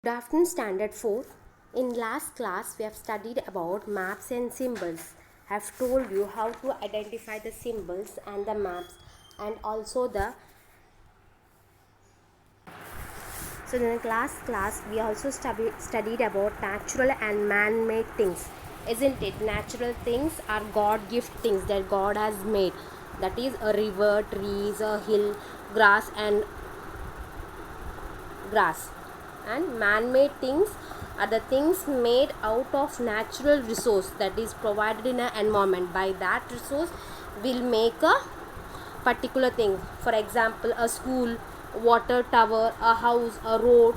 Good afternoon, Standard 4. In last class, we have studied about maps and symbols. I have told you how to identify the symbols and the maps, and also so in the class we also studied about natural and man-made things, isn't it? Natural things are God-gift things that God has made. That is a river, trees, a hill, grass, and man-made things are the things made out of natural resource that is provided in an environment. By that resource will make a particular thing. For example, a school, water tower, a house, a road.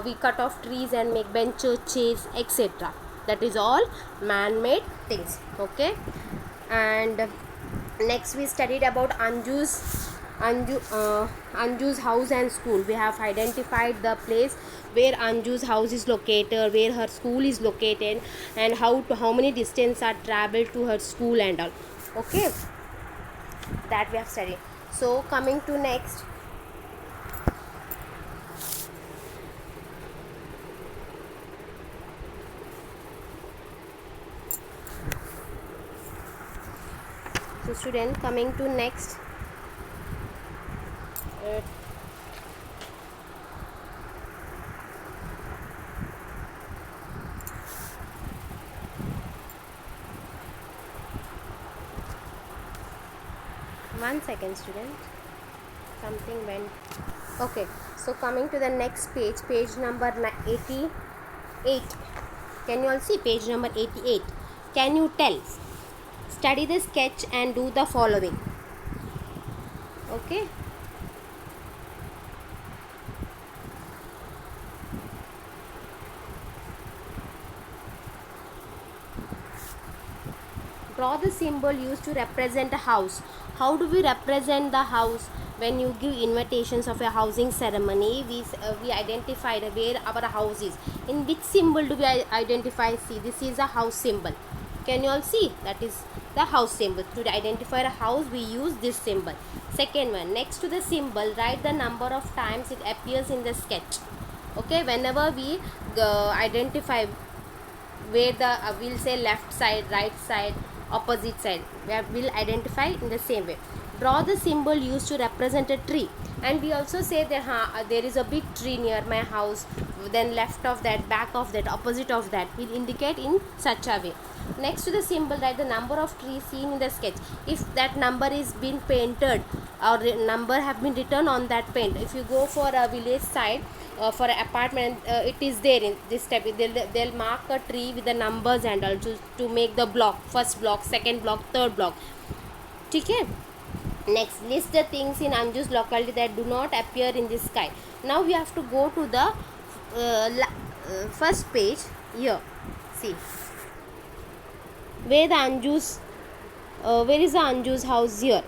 We cut off trees and make benches, chairs, etc. That is all man-made things. Okay. And next we studied about Anju's house and school. We have identified the place where Anju's house is located, where her school is located, and how many distance are traveled to her school and all. Okay, that we have studied. So coming to next. So student, coming to next. One second, student. Something went. Okay, so coming to the next page number 88. Can you all see page number 88? Can you tell? Study the sketch and do the following. Okay. Draw the symbol used to represent a house. How do we represent the house? When you give invitations of a housing ceremony, we identify where our house is. In which symbol do we identify? See, this is a house symbol. Can you all see? That is the house symbol. To identify a house, we use this symbol. Second one, next to the symbol, write the number of times it appears in the sketch. Okay, whenever we identify where the we'll say left side, right side, opposite side, we'll identify in the same way. Draw the symbol used to represent a tree, and we also say that there is a big tree near my house, then left of that, back of that, opposite of that will indicate in such a way. Next to the symbol, write the number of trees seen in the sketch. If that number is been painted or number have been written on that paint, if you go for a village side, for an apartment, it is there in this type. They'll mark a tree with the numbers and all to make the block, first block, second block, third block. Okay. Next, list the things in Anju's locality that do not appear in the sky. Now we have to go to the first page here. See where is the Anju's house here.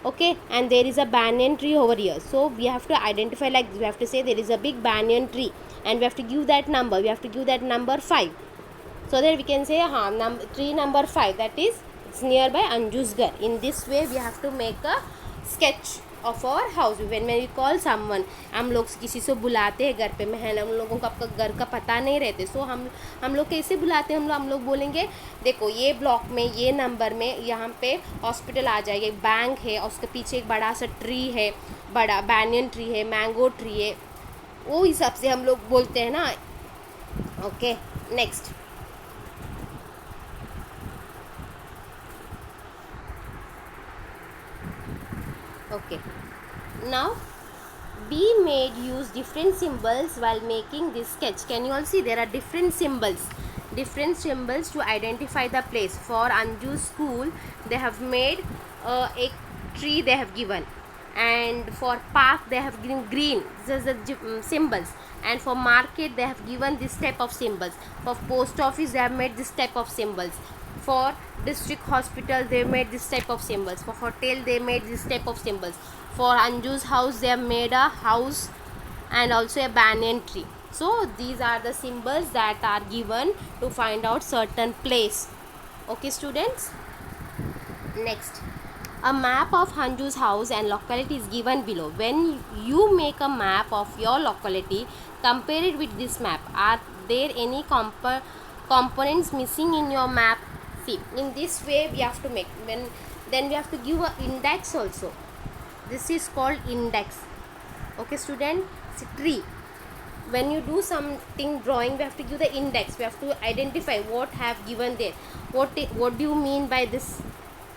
Okay, and there is a banyan tree over here. So we have to identify, like we have to say there is a big banyan tree, and we have to give that number. We have to give that number 5, so that we can say tree number 5, that is it's nearby Anju's घर. In this way we have to make a sketch of our house. When we call someone, हम लोग किसी से बुलाते हैं घर पे, मैं हम लोगों को आपका घर का पता नहीं रहते, सो हम लोग कैसे बुलाते हैं? हम लोग बोलेंगे देखो ये ब्लॉक में, ये नंबर में, यहाँ पे हॉस्पिटल आ जाएगा, एक बैंक है और उसके पीछे एक बड़ा सा ट्री है, बड़ा बैनियन ट्री है, मैंगो ट्री है, वो हिसाब से हम लोग बोलते हैं ना. Okay, next. Okay, now be made use different symbols while making this sketch. Can you all see there are different symbols to identify the place. For Anju's school, they have made a tree they have given, and for park they have given green. This is the symbols. And for market they have given this type of symbols. For post office they have made this type of symbols. For district hospital they made this type of symbols. For hotel they made this type of symbols. For Anju's house they have made a house and also a banyan tree. So these are the symbols that are given to find out certain place. Okay students, next, a map of Anju's house and locality is given below. When you make a map of your locality, Compare it with this map. Are there any components missing in your map? See, in this way we have to make, then we have to give a index also. This is called index. Okay student, it's a tree. When you do something drawing, we have to give the index. We have to identify what have given there. What do you mean by this?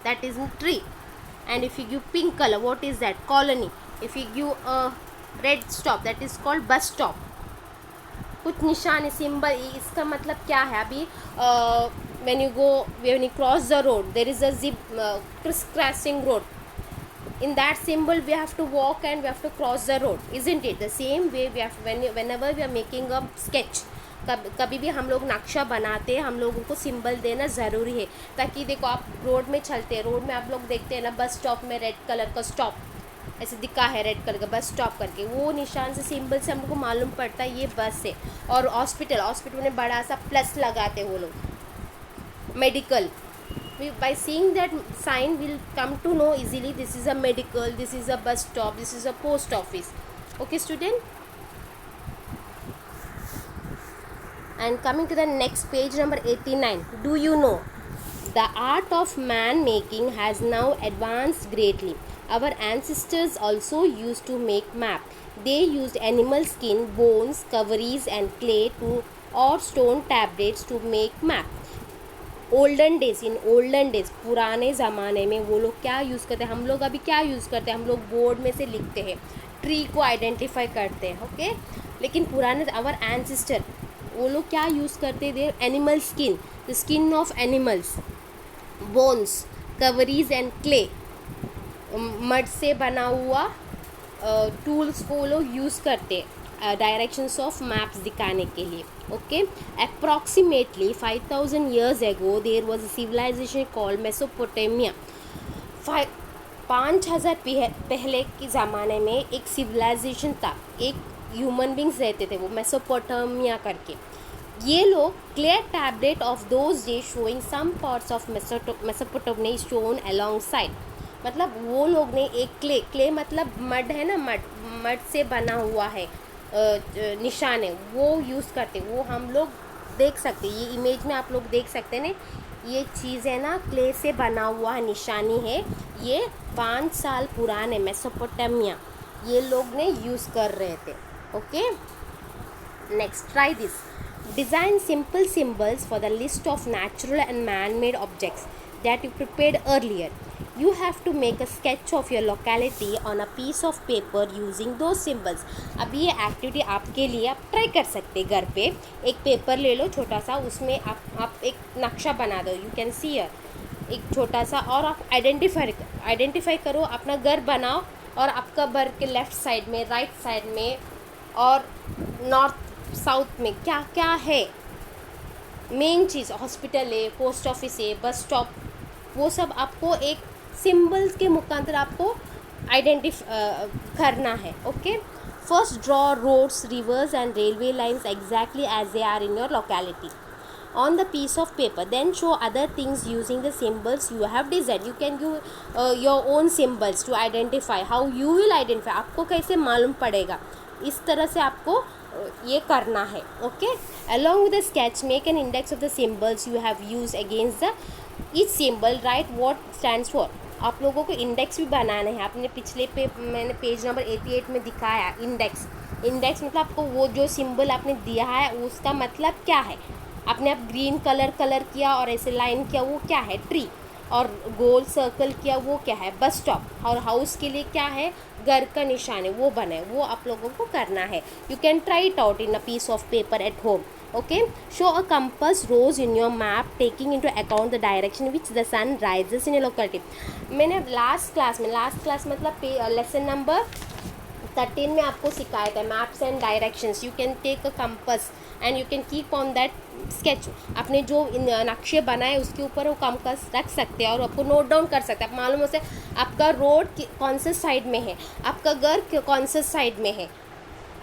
That is a tree. And if you give pink color, what is that? Colony. If you give a red stop, that is called bus stop. कुछ निशान symbol, इसका मतलब क्या है? अभी when you cross the road, there is a crisscrossing road. In that symbol we have to walk and we have to cross the road, isn't it? The same way we have, whenever we are making a sketch, कभी भी हम लोग नक्शा बनाते हैं, हम लोगों को सिंबल देना ज़रूरी है, ताकि देखो आप रोड में चलते हैं, रोड में आप लोग देखते हैं ना, बस स्टॉप में रेड कलर का स्टॉप ऐसे दिखा है, रेड कलर का बस स्टॉप करके, वो निशान से सिंबल से हम लोग को मालूम पड़ता है ये बस है. और हॉस्पिटल में बड़ा सा प्लस लगाते हैं वो लोग. Medical, by seeing that sign we'll come to know easily this is a medical, this is a bus stop, this is a post office. Okay student, and coming to the next page number 89. Do you know the art of man making has now advanced greatly? Our ancestors also used to make map. They used animal skin, bones, cowries and clay or stone tablets to make map. Olden days, पुराने ज़माने में वो लोग क्या use करते हैं, हम लोग अभी क्या यूज़ करते हैं? हम लोग बोर्ड में से लिखते हैं, ट्री को आइडेंटिफाई करते हैं. ओके, लेकिन पुराने आवर एंसेस्टर वो लोग क्या यूज़ करते थे? Animal skin, the skin of animals, bones, cowries and clay, mud से बना हुआ टूल्स को वो लोग यूज़ करते हैं डायरेक्शंस ऑफ मैप्स दिखाने के लिए. Okay, approximately 5000 years ago there was a civilisation called Mesopotamia. 5000 पहले के ज़माने में एक सिविलाइजेशन था, एक ह्यूमन बींग्स रहते थे वो मेसोपोटामिया करके. ये लोग clear tablet of those day showing some parts of Mesopotamia shown alongside. मतलब वो लोग ने एक क्ले मतलब मड है ना, मड से बना हुआ है निशान है, वो यूज़ करते, वो हम लोग देख सकते. ये इमेज में आप लोग देख सकते हैं ना, ये चीज़ है ना, क्ले से बना हुआ निशानी है. ये 5 साल पुराने मेसोपोटामिया ये लोग ने यूज़ कर रहे थे. Okay, next, try this. Design simple symbols for the list of natural and man made objects that you prepared earlier. You have to make a sketch of your locality on a piece of paper using those symbols. अब ये activity आपके लिए आप try कर सकते हैं. घर पे एक पेपर ले लो छोटा सा, उसमें आप एक नक्शा बना दो. यू कैन सी एक छोटा सा, और आप आइडेंटिफाई करो, अपना घर बनाओ, और आपका घर के लेफ़्ट साइड में, राइट साइड में और नॉर्थ साउथ में क्या क्या है. मेन चीज़ हॉस्पिटल है, पोस्ट ऑफिस है, बस स्टॉप, वो सब आपको एक सिंबल्स के मुखांतर आपको करना है. Okay, first draw roads, rivers and railway lines exactly as they are in your locality on the piece of paper. Then show other things using the symbols you have designed. You can give your own symbols to identify. How you will identify, आपको कैसे मालूम पड़ेगा, इस तरह से आपको ये करना है. Okay, along with the sketch make an index of the symbols you have used against the each symbol. Write what stands for. आप लोगों को इंडेक्स भी बनाना है. आपने पिछले मैंने पेज नंबर 88 में दिखाया इंडेक्स. मतलब आपको वो जो सिंबल आपने दिया है उसका मतलब क्या है. आपने आप ग्रीन कलर किया और ऐसे लाइन किया, वो क्या है? ट्री. और गोल सर्कल किया, वो क्या है? Bus stop. और हाउस के लिए क्या है? घर का निशान है, वो बना है, वो आप लोगों को करना है. You can try it out in a piece of paper at home. Okay, show a compass rose in your map taking into account the direction which the sun rises in a locality. मैंने last class मतलब lesson number 13 में आपको सिखाया था maps and directions. You can take a compass and you can keep on that sketch. आपने जो नक्शे बनाए उसके ऊपर वो कंपास रख सकते हैं और आपको नोट डाउन कर सकते हैं. आप मालूम हो से आपका रोड कौन से साइड में है, आपका घर कौन से साइड में है.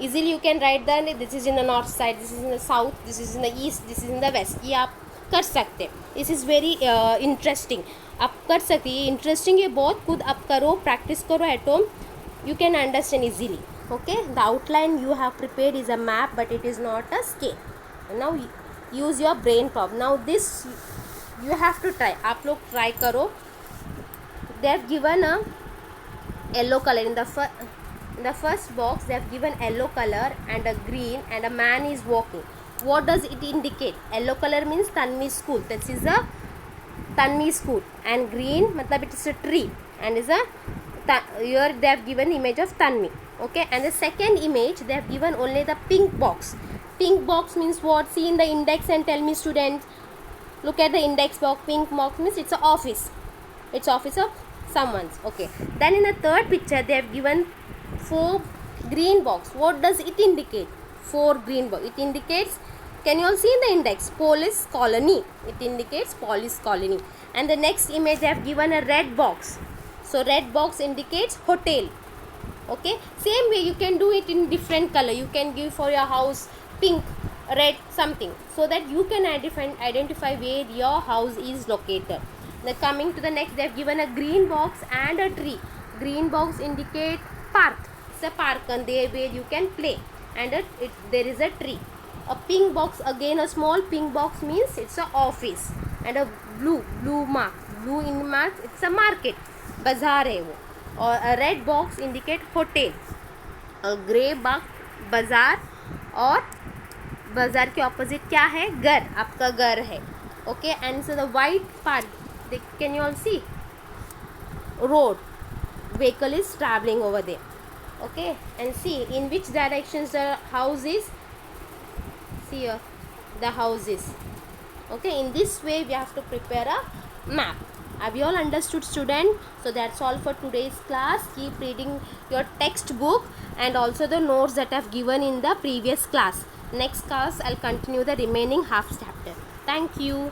Easily you can write the this is in the north side, this is in the south, this is in the east, this is in the west. ये आप कर सकते हैं. This is very interesting. आप कर सकते हैं, ये इंटरेस्टिंग है बहुत. खुद आप करो, प्रैक्टिस करो at home. You can understand easily. Okay, the outline you have prepared is a map, but it is not a scale. Now use your brain power. Now this you have to try. आप लोग try करो. They have given a yellow color in the first box. They have given yellow color and a green, and a man is walking. What does it indicate? Yellow color means Tanvi school. This is a Tanvi school, and green matlab it is a tree, and is a here they have given image of Tanvi. Okay, and the second image they have given only the pink box. Pink box means what? See in the index and tell me, students. Look at the index box. Pink box means it's an office. It's office of someone's. Okay, then in the third picture they have given 4 green box. What does it indicate? 4 green box. It indicates, can you all see in the index, police colony? It indicates police colony. And the next image they have given a red box. So red box indicates hotel. Okay, same way you can do it in different color. You can give for your house pink, red, something, so that you can identify where your house is located. Now coming to the next, they have given a green box and a tree. Green box indicate park. It's a park and there where you can play, and there is a tree. A pink box, again a small pink box, means it's a office. And a blue mark, blue in mark, it's a market, bazaar hai wo. और a red box indicate hotel. a grey box बाजार, और बाजार के opposite क्या है? घर, आपका घर है. Okay, and so the white part, can you all see? Road, vehicle is traveling over there. Okay, and see in which directions the house is. See here, the house is. Okay, in this way we have to prepare a map. Have you all understood, student? So that's all for today's class. Keep reading your textbook and also the notes that I've given in the previous class. Next class I'll continue the remaining half chapter. Thank you.